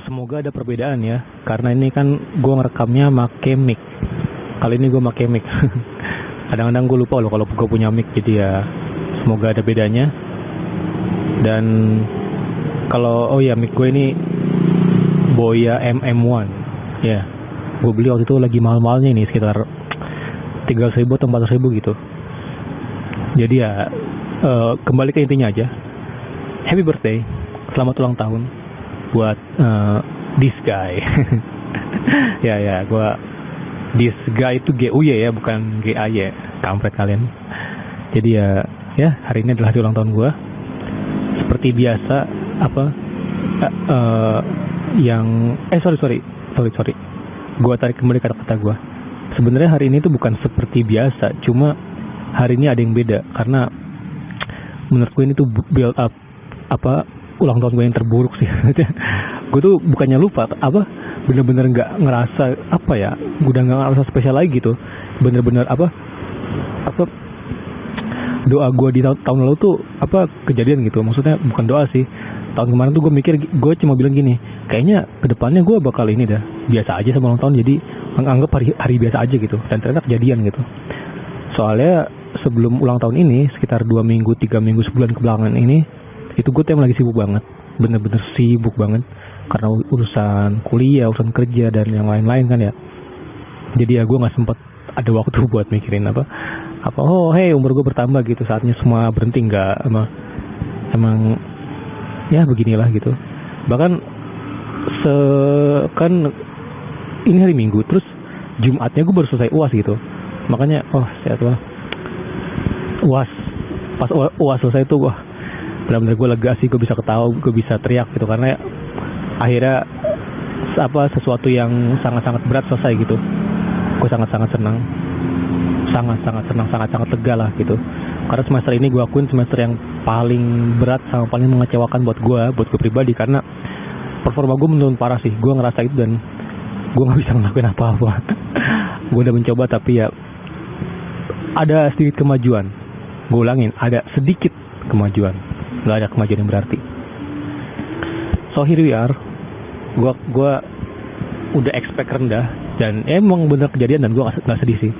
semoga ada perbedaan ya, karena ini kan gue ngerekamnya make mic. Kali ini gue make mic. Kadang-kadang gue lupa loh kalau gue punya mic, jadi ya semoga ada bedanya. Dan kalau oh ya, mic gue ini Boya MM1 ya. Gue beli waktu itu lagi mahal-mahalnya ini, sekitar 300.000 atau 400.000 gitu. Jadi ya kembali ke intinya aja. Happy birthday, selamat ulang tahun buat this guy. ya gue this guy itu GUY ya, bukan GAY, kampret kalian. Jadi ya hari ini adalah hari ulang tahun gue. Seperti biasa yang sorry, gue tarik kembali kata-kata gue. Sebenarnya hari ini tuh bukan seperti biasa, cuma hari ini ada yang beda karena menurut gue ini tuh build up ulang tahun gue yang terburuk sih. Gue tuh bukannya lupa bener-bener nggak ngerasa gue udah nggak ngerasa spesial lagi gitu. Bener-bener doa gue di tahun lalu tuh kejadian gitu. Maksudnya bukan doa sih, tahun kemarin tuh gue mikir, gue cuma bilang gini, kayaknya kedepannya gue bakal ini dah biasa aja sama ulang tahun, jadi menganggap hari biasa aja gitu. Dan ternyata kejadian gitu. Soalnya sebelum ulang tahun ini, sekitar 2 minggu, 3 minggu, sebulan kebelakangan ini, itu gue tuh lagi sibuk banget, bener-bener sibuk banget karena urusan kuliah, urusan kerja dan yang lain-lain kan ya. Jadi ya gue nggak sempet ada waktu buat mikirin umur gue bertambah gitu, saatnya semua berhenti. Nggak, emang ya beginilah gitu. Bahkan kan ini hari Minggu, terus Jumatnya gue baru selesai UAS gitu. Makanya sehat lah, UAS pas UAS selesai tuh benar-benar gue lega sih, gue bisa ketawa, gue bisa teriak gitu, karena akhirnya sesuatu yang sangat-sangat berat selesai gitu. Gue sangat-sangat senang, sangat-sangat lega lah gitu. Karena semester ini gue akuin semester yang paling berat sama paling mengecewakan buat gue pribadi, karena performa gue menurun parah sih. Gue ngerasa itu dan gue nggak bisa ngelakuin apa-apa. Gue udah mencoba tapi ya ada sedikit kemajuan. Gue ulangin, ada sedikit kemajuan, nggak ada kemajuan yang berarti. So here we are. Gue udah expect rendah dan emang bener kejadian, dan gue nggak sedih sih.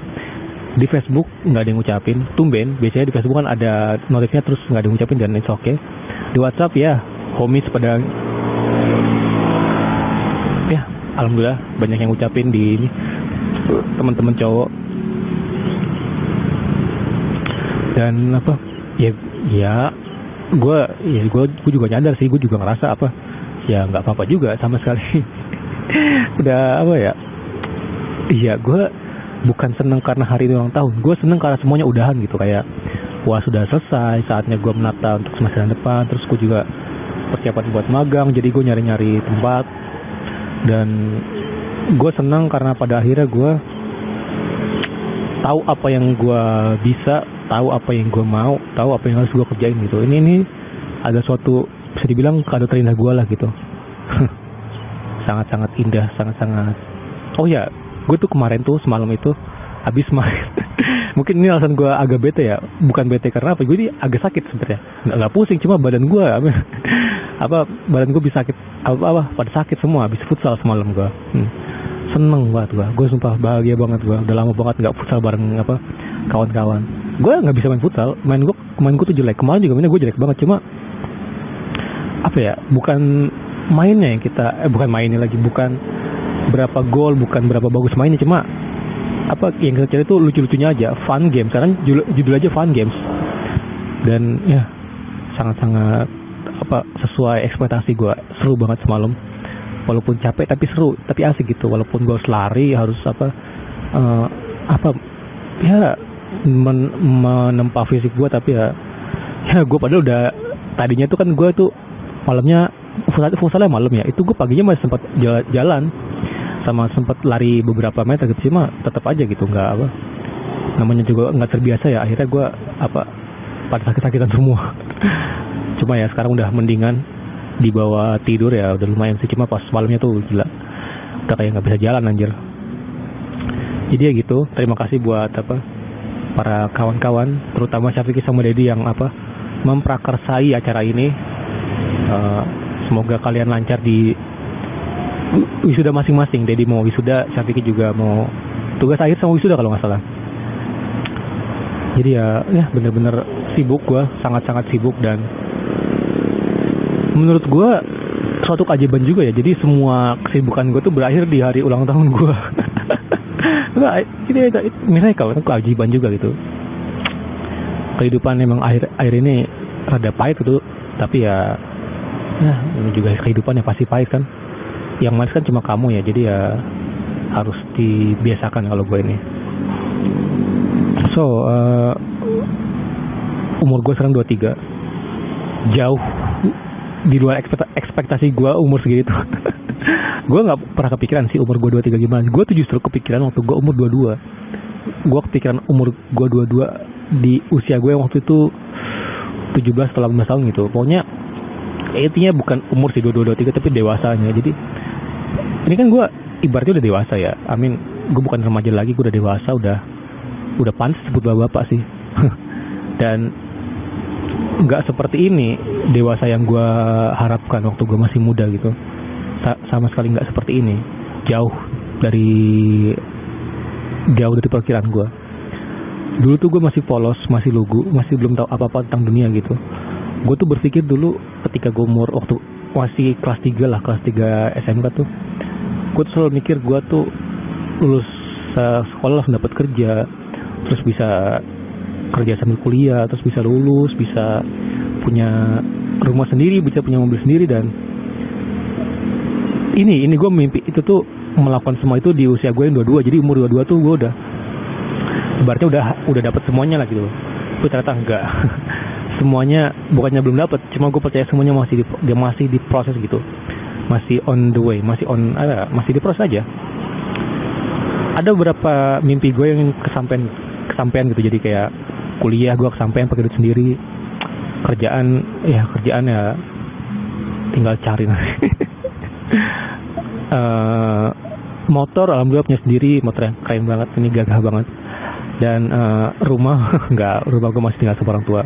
Di Facebook nggak ada yang ngucapin, tumben. Biasanya di Facebook kan ada notifnya terus nggak ada yang ngucapin, dan it's okay. Di WhatsApp ya homies pada ya alhamdulillah banyak yang ngucapin di ini, teman-teman cowok. Dan gue juga nyadar sih, gue juga ngerasa ya nggak apa-apa juga sama sekali. Udah gue bukan seneng karena hari ini ulang tahun, gue seneng karena semuanya udahan gitu. Kayak sudah selesai, saatnya gue menata untuk semester depan. Terus gue juga persiapan buat magang, jadi gue nyari-nyari tempat. Dan gue senang karena pada akhirnya gue tahu apa yang gue bisa, tahu apa yang gue mau, tahu apa yang harus gue kerjain gitu. Ini ada suatu, bisa dibilang kado terindah gue lah gitu. Sangat-sangat indah, sangat-sangat. Oh ya, gue tuh kemarin tuh semalam itu habis main. Mungkin ini alasan gue agak bete ya, bukan bete karena gue ini agak sakit sebenarnya. Nggak pusing, cuma badan gue badan gue bisa sakit, pada sakit semua habis futsal semalam gue. Seneng banget gue sumpah bahagia banget. Gue udah lama banget nggak futsal bareng kawan-kawan. Gue nggak bisa main futsal, main gue tuh jelek. Kemarin juga mainnya gue jelek banget, cuma bukan mainnya yang kita bukan mainnya lagi, bukan berapa gol, bukan berapa bagus mainnya, cuma yang kita cari itu lucu-lucunya aja, fun games. Sekarang judul aja fun games, dan ya sangat-sangat sesuai ekspektasi gue. Seru banget semalam, walaupun capek tapi seru, tapi asik gitu. Walaupun gue harus lari, harus menempa fisik gue, tapi ya gue padahal udah tadinya tuh kan gue tuh malamnya futsalnya malam ya, itu gue paginya masih sempat jalan sama sempat lari beberapa meter gitu, cuma tetap aja gitu nggak namanya juga nggak terbiasa ya. Akhirnya gue pada sakit-sakitan semua. Cuma ya sekarang udah mendingan, dibawa tidur ya udah lumayan sih. Cuma pas malamnya tuh gila, udah kayak nggak bisa jalan anjir. Jadi ya gitu, terima kasih buat para kawan-kawan, terutama Syafiqi sama Dedi yang memprakarsai acara ini. Semoga kalian lancar di wisuda masing-masing. Dedi mau wisuda, Syafiqi juga mau tugas akhir sama wisuda kalau nggak salah. Jadi ya bener-bener sibuk gue, sangat-sangat sibuk. Dan menurut gue suatu keajaiban juga ya. Jadi semua kesibukan gue tuh berakhir di hari ulang tahun gue. Itu miracle, itu keajaiban juga gitu. Kehidupan emang akhir ini rada pahit gitu, tapi ya ini juga kehidupan yang pasti pahit kan. Yang manis kan cuma kamu ya, jadi ya harus dibiasakan kalau gue ini. So umur gue sekarang 23, jauh di luar ekspektasi gue umur segitu. Gue nggak pernah kepikiran sih umur gue 23 gimana. Gue tuh justru kepikiran waktu gue umur 22. Gue kepikiran umur gue 22 di usia gue yang waktu itu 17 atau 18 tahun gitu. Pokoknya intinya bukan umur sih 22-23 tapi dewasanya. Jadi ini kan gue ibaratnya udah dewasa ya. Gue bukan remaja lagi, gue udah dewasa, udah pantas sebut bapak sih. Dan nggak seperti ini dewasa yang gue harapkan waktu gue masih muda gitu. Sama sekali nggak seperti ini. Jauh dari perkiraan gue. Dulu tuh gue masih polos, masih lugu, masih belum tahu apa-apa tentang dunia gitu. Gue tuh berpikir dulu ketika gue umur waktu masih kelas 3 lah, kelas 3 SMK tuh, gue tuh selalu mikir gue tuh lulus sekolah langsung dapat kerja, terus bisa kerja sambil kuliah, terus bisa lulus, bisa punya rumah sendiri, bisa punya mobil sendiri. Dan ini gue mimpi itu tuh melakukan semua itu di usia gue yang 22. Jadi umur 22 tuh gue berarti udah dapat semuanya lah gitu. Tapi ternyata enggak. Semuanya bukannya belum dapat, cuma gue percaya semuanya masih di proses gitu, masih on the way, masih di proses aja. Ada beberapa mimpi gue yang kesampean gitu. Jadi kayak kuliah gue kesampean pakai duit sendiri, kerjaan ya tinggal cari. Motor alhamdulillah punya sendiri, motor yang keren banget, ini gagah banget. Dan rumah rumah gue masih tinggal sama orang tua.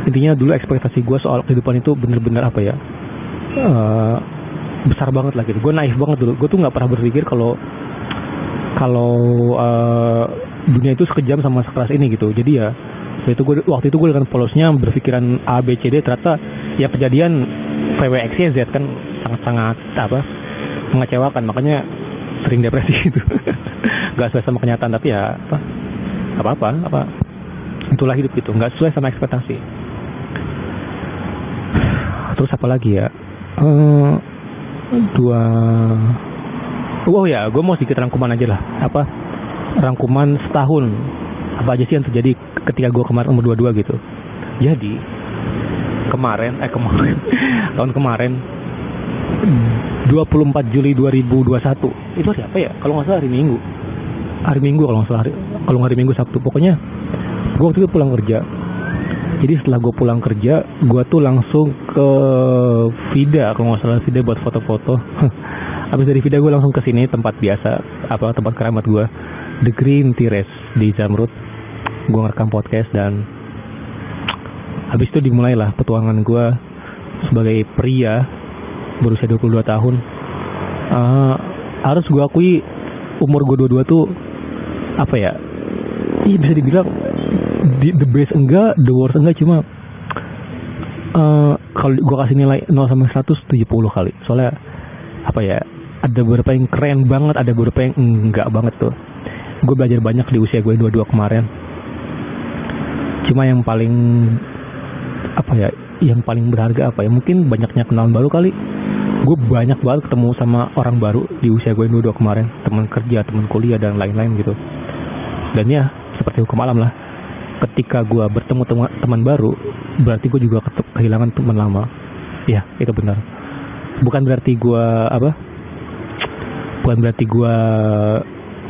Intinya dulu ekspektasi gue soal kehidupan itu bener-bener besar banget lah gitu. Gue naif banget dulu. Gue tuh nggak pernah berpikir kalau dunia itu sekejam sama sekeras ini gitu. Jadi ya waktu itu gue dengan polosnya berpikiran A B C D, ternyata ya kejadian VWXYZ kan sangat mengecewakan. Makanya sering depresi gitu. Gak sesuai sama kenyataan, tapi ya apa itulah hidup gitu, nggak sesuai sama ekspektasi. Terus apa lagi ya, gue mau sedikit rangkuman aja lah. Rangkuman setahun apa aja sih yang terjadi ketika gue kemarin umur 22 gitu. Jadi tahun kemarin 24 Juli 2021 itu hari apa ya? Kalau nggak salah hari Minggu kalau nggak hari Minggu Sabtu. Pokoknya gue waktu itu pulang kerja. Jadi setelah gue pulang kerja, gue tuh langsung ke Vida, kalau nggak salah Vida buat foto-foto. Habis dari Vida gue langsung ke sini, tempat biasa, tempat keramat gue, The Green Terrace di Zamrud. Gue ngerekam podcast dan habis itu dimulailah petualangan gue sebagai pria berusia 22 tahun. Harus gue akui umur gue 22 tuh bisa dibilang the best enggak, the worst enggak, cuma kalau gue kasih nilai 0 sampai 100 70 kali. Soalnya ada beberapa yang keren banget, ada beberapa yang enggak banget tuh. Gue belajar banyak di usia gue 22 kemarin. Cuma yang paling yang paling berharga mungkin banyaknya kenalan baru kali. Gue banyak banget ketemu sama orang baru di usia gue 22 kemarin, teman kerja, teman kuliah dan lain-lain gitu. Dan ya seperti hukum alam lah, ketika gue bertemu teman baru, berarti gue juga kehilangan teman lama. Ya itu benar. Bukan berarti gue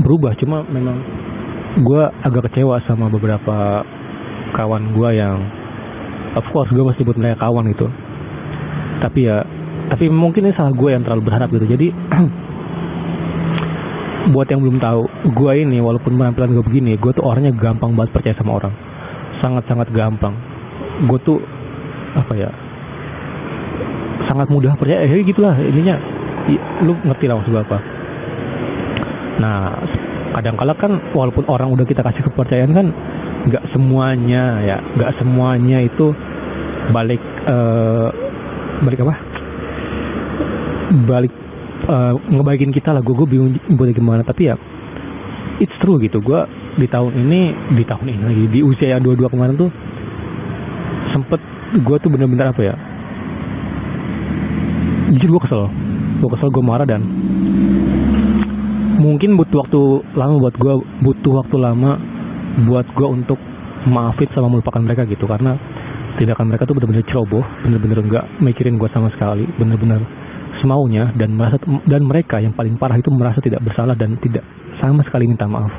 berubah, cuma memang gue agak kecewa sama beberapa kawan gue yang of course gue masih buat mereka kawan gitu. Tapi mungkin ini salah gue yang terlalu berharap gitu. Jadi buat yang belum tahu, gue ini walaupun penampilan gue begini, gue tuh orangnya gampang banget percaya sama orang, sangat-sangat gampang. Gue tuh sangat mudah percaya, gitulah intinya. Lu ngerti lah maksud gue apa. Nah, kadang-kala kan walaupun orang udah kita kasih kepercayaan kan, nggak semuanya itu balik balik apa? Balik ngebaikin kita lah. Gue bingung buat gimana, tapi ya it's true gitu. Gue di tahun ini lagi, di usia yang 22 kemarin tuh sempet gue tuh bener-bener apa ya, jujur gue kesel, gue marah, dan mungkin butuh waktu lama buat gue untuk maafin sama melupakan mereka gitu, karena tindakan mereka tuh bener-bener ceroboh, bener-bener nggak mikirin gue sama sekali, bener-bener semaunya, dan mereka yang paling parah itu merasa tidak bersalah dan tidak sama sekali minta maaf.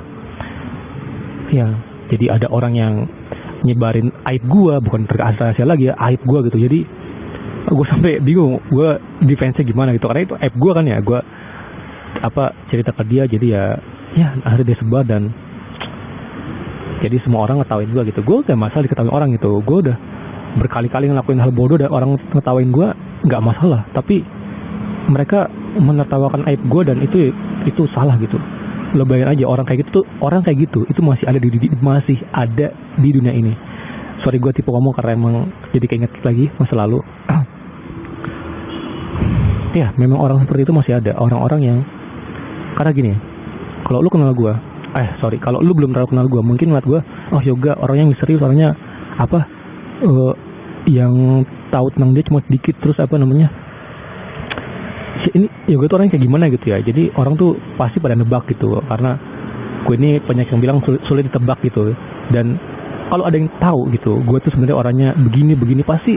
Ya, jadi ada orang yang nyebarin aib gue, bukan rahasia lagi ya, aib gue gitu. Jadi gue sampai bingung gue defense-nya gimana gitu, karena itu aib gue kan ya, gue cerita ke dia. Jadi ya akhirnya dia sebar, dan jadi semua orang ngetawain gue gitu. Gue gak masalah diketawain orang gitu, gue udah berkali-kali ngelakuin hal bodoh dan orang ngetawain gue gak masalah, tapi mereka menertawakan aib gue, dan itu salah gitu. Lo bayangin aja, orang kayak gitu itu masih ada di dunia ini. Sorry gue tipe ngomong karena emang jadi keinget lagi masa lalu. Ya memang orang seperti itu masih ada, orang-orang yang, karena gini, kalau lu kenal gue, kalau lu belum terlalu kenal gue, mungkin ngeliat gue, oh Yoga orangnya misterius, orangnya yang tahu tentang dia cuma sedikit, terus ini Yoga tuh orangnya kayak gimana gitu ya. Jadi orang tuh pasti pada nebak gitu, karena gue ini banyak yang bilang sulit ditebak gitu. Dan kalau ada yang tahu gitu, gue tuh sebenarnya orangnya begini, pasti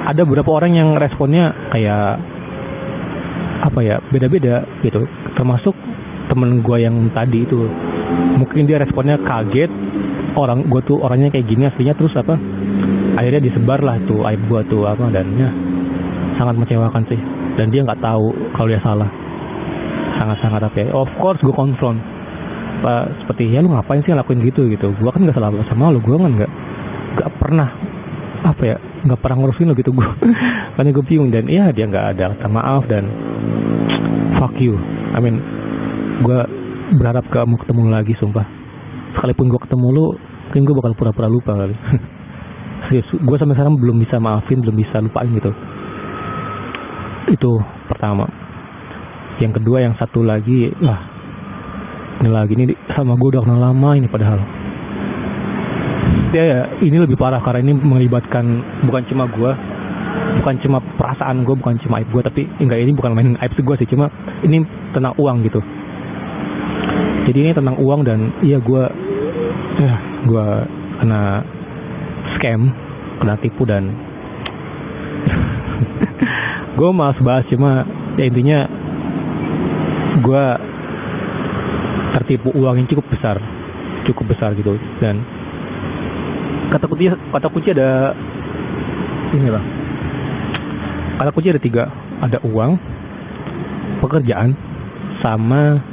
ada beberapa orang yang responnya kayak beda-beda gitu. Termasuk temen gue yang tadi itu, mungkin dia responnya kaget, orang gue tuh orangnya kayak gini aslinya, terus akhirnya disebar lah tuh aib gue tuh dan ya sangat mengecewakan sih. Dan dia nggak tahu kalau dia salah, sangat-sangat of course gue konfront seperti, ya lu ngapain sih ngelakuin gitu, gue kan nggak salah sama lu, gue kan nggak pernah nggak pernah ngurusin lo gitu gue. Makanya gue bingung, dan dia nggak ada kata maaf, dan fuck you. Gue berharap gak mau ketemu lu lagi, sumpah. Sekalipun gue ketemu lu, mungkin gue bakal pura-pura lupa kali. Serius, gue sampai sekarang belum bisa maafin, belum bisa lupain gitu. Itu pertama. Yang kedua, yang satu lagi, ini sama gue udah kenal lama ini padahal. Ya ini lebih parah karena ini melibatkan bukan cuma perasaan gue, bukan cuma aib gue, tapi ini bukan main aib gue sih, cuma ini tentang uang gitu. Jadi ini tentang uang, dan gue kena scam, kena tipu, dan gue malas bahas, cuma ya intinya gue tertipu uang yang cukup besar gitu. Dan kata kunci ada ini lah, kata kunci ada 3, ada uang, pekerjaan, sama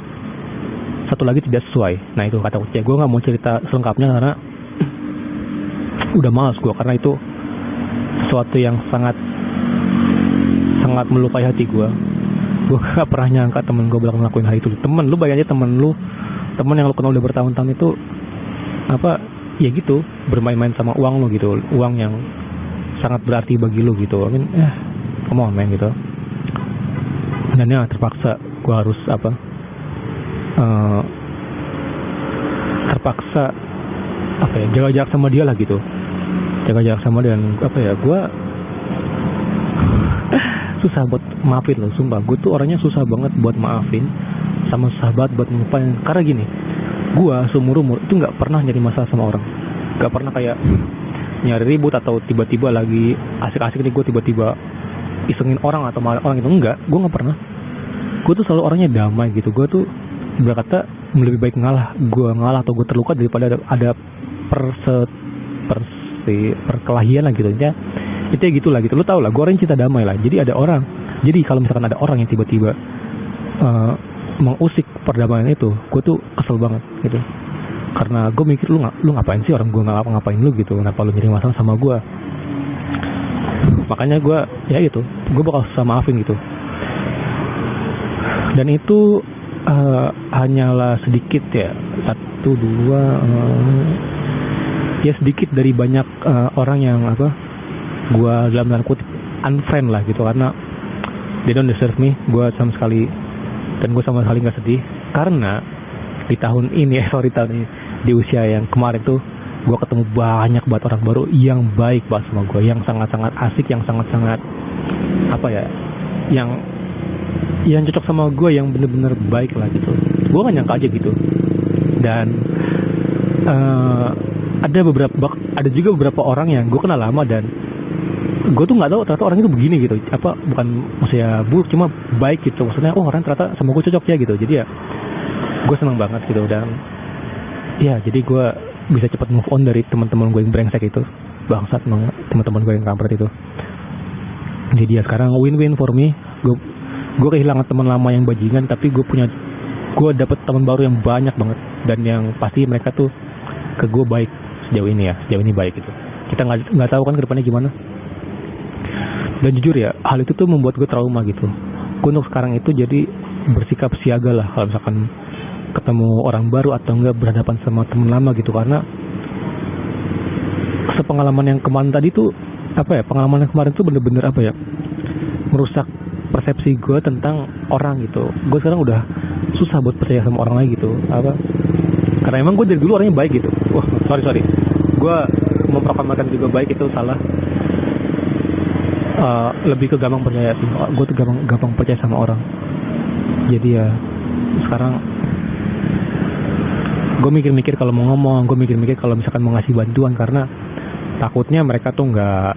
satu lagi tidak sesuai. Nah itu kata kunci. Gue nggak mau cerita selengkapnya karena udah malas gue, karena itu sesuatu yang sangat melukai hati gue. Gue gak pernah nyangka temen gue bakal ngelakuin hal itu. Lu bayangin aja, temen yang lu kenal udah bertahun-tahun itu ya gitu, bermain-main sama uang lu gitu, uang yang sangat berarti bagi lu gitu. Come on man gitu. Dan ya terpaksa gue harus jaga jarak sama dia lah gitu, jaga jarak sama dia. Dan gue susah buat maafin loh, sumpah. Gue tuh orangnya susah banget buat maafin, sama susah banget buat ngelupain. Karena gini, gue seumur-umur itu gak pernah nyari masalah sama orang, gak pernah kayak nyari ribut, atau tiba-tiba lagi asik-asik nih gue tiba-tiba isengin orang atau marah orang itu. Enggak, gue gak pernah. Gue tuh selalu orangnya damai gitu. Gue tuh berkata lebih baik ngalah atau gue terluka daripada ada perkelahian lah gitu ya. Itu ya gitulah gitu. Lu tau lah, gue orang cinta damai lah. Jadi kalau misalkan ada orang yang tiba-tiba mengusik perdamaian itu, gue tuh kesel banget gitu. Karena gue mikir, lu ngapain sih, orang gue ngapain lu gitu, kenapa lu nyari masalah sama gue. Makanya gue ya gitu, gue bakal susah maafin gitu. Dan itu hanyalah sedikit ya, satu dua ya sedikit dari banyak orang yang gua dalam tanda kutip unfriend lah gitu, karena they don't deserve me. Gua sama sekali nggak sedih karena di tahun ini tahun ini, di usia yang kemarin tuh gue ketemu banyak banget orang baru yang baik banget sama gue, yang sangat-sangat asik, yang sangat-sangat yang cocok sama gue, yang bener-bener baik lah gitu. Gue gak nyangka aja gitu. Dan ada juga beberapa orang yang gue kenal lama dan gue tuh nggak tahu ternyata orang itu begini gitu, bukan maksudnya buruk, cuma baik gitu, maksudnya orang ternyata sama gue cocok ya gitu. Jadi ya gue senang banget gitu, dan ya jadi gue bisa cepat move on dari teman-teman gue yang brengsek itu, bangsat banget teman-teman gue yang kampret itu. Jadi ya sekarang win-win for me. Gue kehilangan teman lama yang bajingan, tapi gue dapet teman baru yang banyak banget, dan yang pasti mereka tuh ke gue baik sejauh ini baik gitu. Kita nggak tahu kan kedepannya gimana. Dan jujur ya, hal itu tuh membuat gue trauma gitu. Gue untuk sekarang itu jadi bersikap siaga lah kalau misalkan ketemu orang baru atau enggak berhadapan sama teman lama gitu, karena sepengalaman yang kemarin tadi tuh pengalaman yang kemarin tuh bener-bener merusak persepsi gue tentang orang gitu. Gue sekarang udah susah buat percaya sama orang lagi gitu, karena emang gue dari dulu orangnya baik gitu. Wah sorry gue memproklamirkan juga baik itu salah. Lebih ke gampang percaya sih, gue tuh gampang percaya sama orang. Jadi ya sekarang gue mikir-mikir kalau mau ngomong, gue mikir-mikir kalau misalkan mau ngasih bantuan, karena takutnya mereka tuh nggak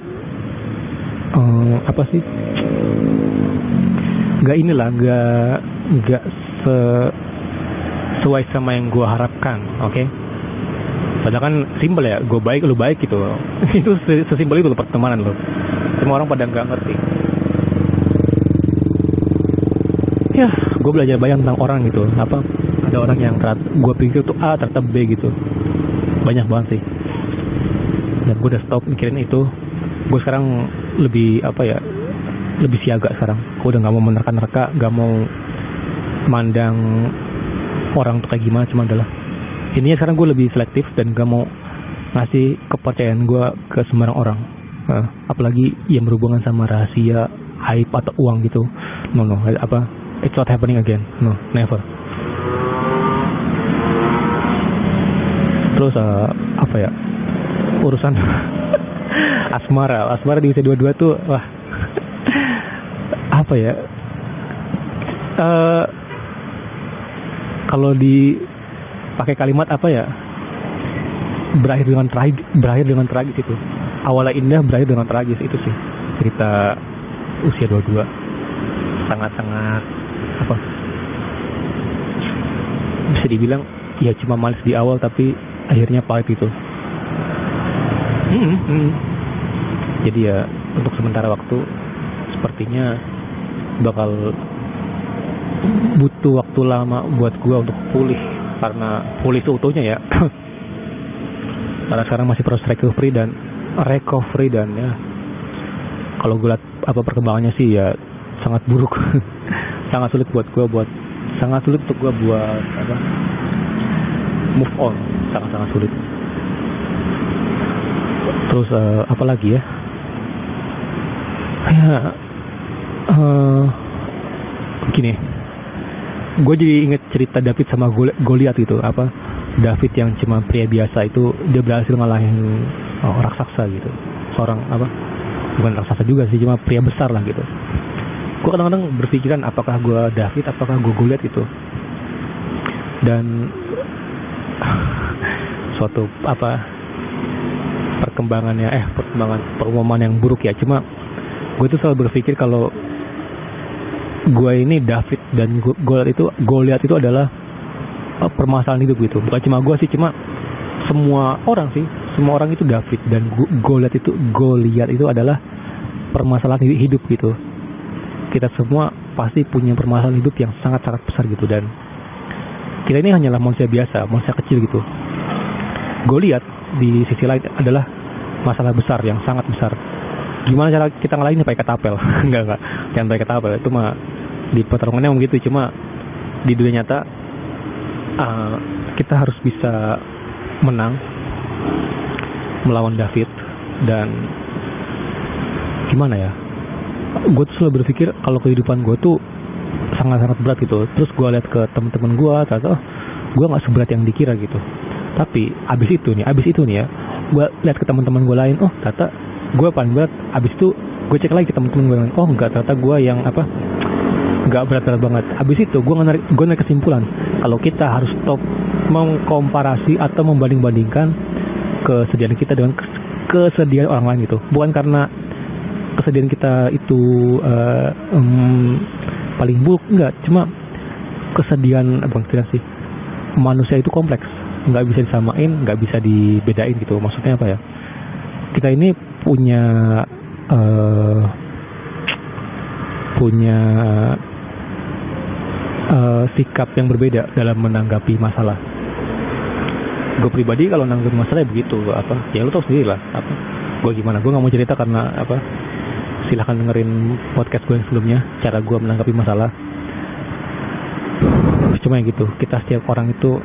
sesuai sama yang gue harapkan. Oke? Padahal kan simpel ya, gue baik lu baik gitu. Itu sesimpel itu loh pertemanan lo. Semua orang pada nggak ngerti. Ya gue belajar banyak tentang orang gitu. Ada orang yang gue pikir tuh A ternyata B gitu, banyak banget sih. Dan gue udah stop mikirin itu. Gue sekarang lebih lebih siaga sekarang. Gue udah nggak mau menerka-nerka, nggak mau mandang orang tuh kayak gimana, cuma adalah intinya sekarang gue lebih selektif dan gak mau ngasih kepercayaan gue ke sembarang orang. Apalagi yang berhubungan sama rahasia, hype atau uang gitu. No, it's not happening again. No, never. Terus urusan asmara di usia 22 tuh wah kalau dipakai kalimat berakhir dengan tragis itu. Awalnya indah, berakhir dengan tragis. Itu sih cerita usia 22. Sangat-sangat bisa dibilang ya cuma manis di awal, tapi akhirnya pahit itu. Jadi ya untuk sementara waktu sepertinya bakal butuh waktu lama buat gua untuk pulih, karena pulih itu utuhnya ya. Karena sekarang masih proses recovery dan ya kalau gue lihat perkembangannya sih ya sangat buruk. sangat sulit untuk gue buat move on, sangat sulit. Terus apa lagi ya? Gini, gue jadi inget cerita David sama Goliat itu. David yang cuma pria biasa itu, dia berhasil ngalahin raksasa gitu. Seorang bukan raksasa juga sih, cuma pria besar lah gitu. Gue kadang-kadang berpikiran apakah gue David, apakah gue Goliat itu. Dan suatu pengumuman yang buruk ya. Cuma gue tuh selalu berpikir kalau gue ini David dan Goliat itu adalah permasalahan hidup gitu. Bukan cuma gue sih, cuma semua orang itu David, dan Goliat itu adalah permasalahan hidup gitu. Kita semua pasti punya permasalahan hidup yang sangat-sangat besar gitu, dan kita ini hanyalah manusia biasa, manusia kecil gitu. Goliat di sisi lain adalah masalah besar yang sangat besar. Gimana cara kita ngalahin? Pakai ketapel? Enggak, jangan pakai ketapel. Itu mah di pertarungannya begitu. Cuma di dunia nyata kita harus bisa menang melawan David. Dan gimana ya, gue tuh selalu berpikir kalau kehidupan gue tuh sangat-sangat berat gitu. Terus gue lihat ke teman-teman gue, ternyata gue nggak seberat yang dikira gitu. Tapi abis itu nih ya, gue lihat ke teman-teman gue lain, oh ternyata gue paling berat. Abis itu gue cek lagi ke teman-teman gue lain, oh enggak, ternyata gue yang nggak berat-berat banget. Abis itu gue narik kesimpulan kalau kita harus stop mengkomparasi atau membanding-bandingkan kesedihan kita dengan kesedihan orang lain gitu. Bukan karena kesedihan kita itu paling buruk, enggak, cuma kesedihan sih, manusia itu kompleks, nggak bisa disamain, nggak bisa dibedain gitu. Maksudnya apa ya, kita ini punya sikap yang berbeda dalam menanggapi masalah. Gue pribadi kalau menanggapi masalah ya begitu, ya lu tau sendiri lah gue gimana. Gue nggak mau cerita karena silahkan dengerin podcast gue yang sebelumnya, cara gue menanggapi masalah. Cuma yang gitu, kita setiap orang itu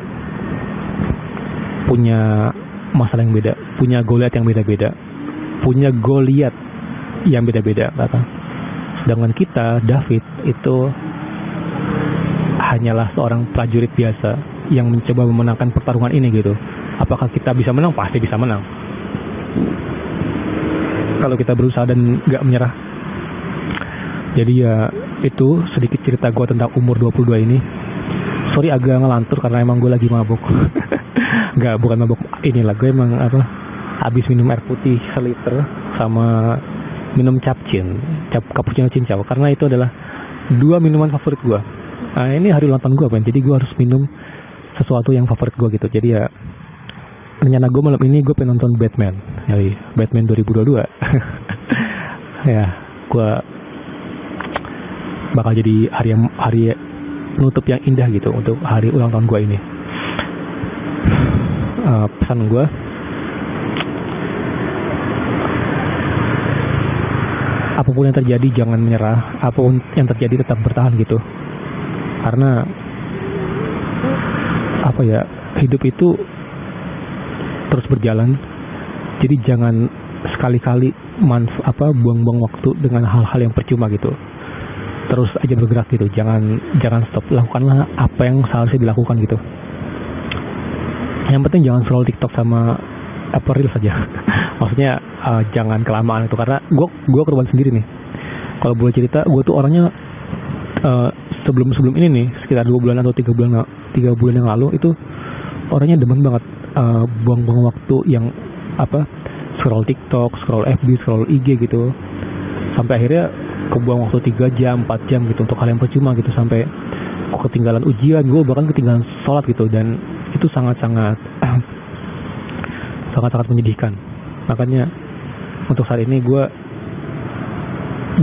punya masalah yang beda, punya Goliat yang beda-beda, punya Goliat yang beda-beda. Sedangkan kita, David, itu hanyalah seorang prajurit biasa yang mencoba memenangkan pertarungan ini gitu. Apakah kita bisa menang? Pasti bisa menang kalau kita berusaha dan gak menyerah. Jadi ya itu sedikit cerita gue tentang umur 22 ini. Sorry agak ngelantur karena emang gue lagi mabuk. Bukan mabuk inilah, gue emang habis minum air putih seliter sama minum cappuccino cincau, karena itu adalah dua minuman favorit gue. Nah, ini hari ulang tahun gue jadi gue harus minum sesuatu yang favorit gue gitu. Jadi ya rencana gue malam ini gue pengen nonton Batman 2022. Ya gue bakal jadi hari penutup yang indah gitu untuk hari ulang tahun gue ini. Pesan gue, apapun yang terjadi jangan menyerah, apapun yang terjadi tetap bertahan gitu. Karena hidup itu terus berjalan. Jadi jangan sekali-kali buang-buang waktu dengan hal-hal yang percuma gitu. Terus aja bergerak gitu, jangan stop. Lakukanlah apa yang seharusnya dilakukan gitu. Yang penting jangan scroll TikTok sama Reels saja. Maksudnya jangan kelamaan itu, karena gue korban sendiri nih. Kalau boleh cerita, gue tuh orangnya sebelum ini nih, sekitar 2 bulan atau 3 bulan yang lalu itu orangnya demen banget buang-buang waktu yang scroll TikTok, scroll FB, scroll IG gitu. Sampai akhirnya kebuang waktu 3 jam, 4 jam gitu untuk hal yang percuma gitu. Sampai ketinggalan ujian, gue bahkan ketinggalan sholat gitu. Dan itu sangat-sangat menyedihkan. Makanya untuk saat ini gue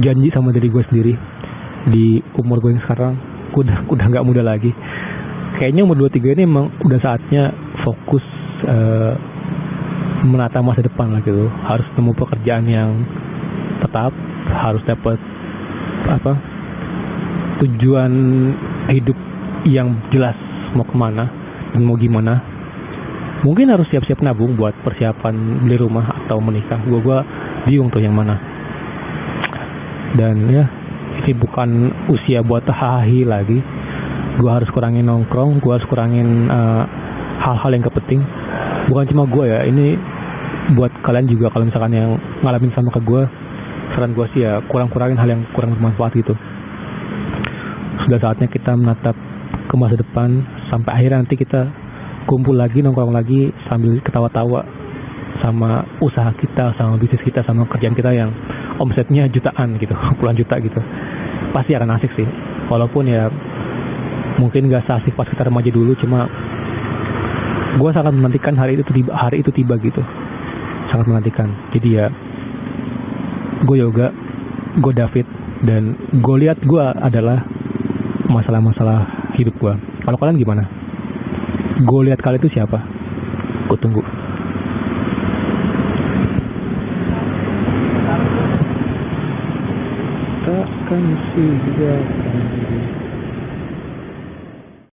janji sama diri gue sendiri, di umur gue yang sekarang udah nggak muda lagi. Kayaknya umur 23 ini emang udah saatnya fokus menata masa depan lah gitu. Harus nemu pekerjaan yang tetap, harus dapat tujuan hidup yang jelas, mau kemana dan mau gimana. Mungkin harus siap-siap nabung buat persiapan beli rumah atau menikah. Gue bingung tuh yang mana. Dan ya, ini bukan usia buat hahi lagi. Gue harus kurangin nongkrong, gue harus kurangin hal-hal yang kepenting. Bukan cuma gue ya, ini buat kalian juga. Kalau misalkan yang ngalamin sama ke gue, saran gue sih ya kurang-kurangin hal yang kurang bermanfaat gitu. Sudah saatnya kita menatap ke masa depan, sampai akhirnya nanti kita kumpul lagi, nongkrong lagi sambil ketawa-tawa sama usaha kita, sama bisnis kita, sama kerjaan kita yang omsetnya jutaan gitu, puluhan juta gitu. Pasti akan asik sih. Walaupun ya mungkin gak seasik pas kita remaja dulu, cuma gue sangat menantikan hari itu tiba gitu. Sangat menantikan. Jadi ya gue Yoga, gue David, dan gue lihat gue adalah masalah-masalah hidup gue. Kalau kalian gimana? Gue lihat kalian itu siapa? Gue tunggu. kan sudah sendiri.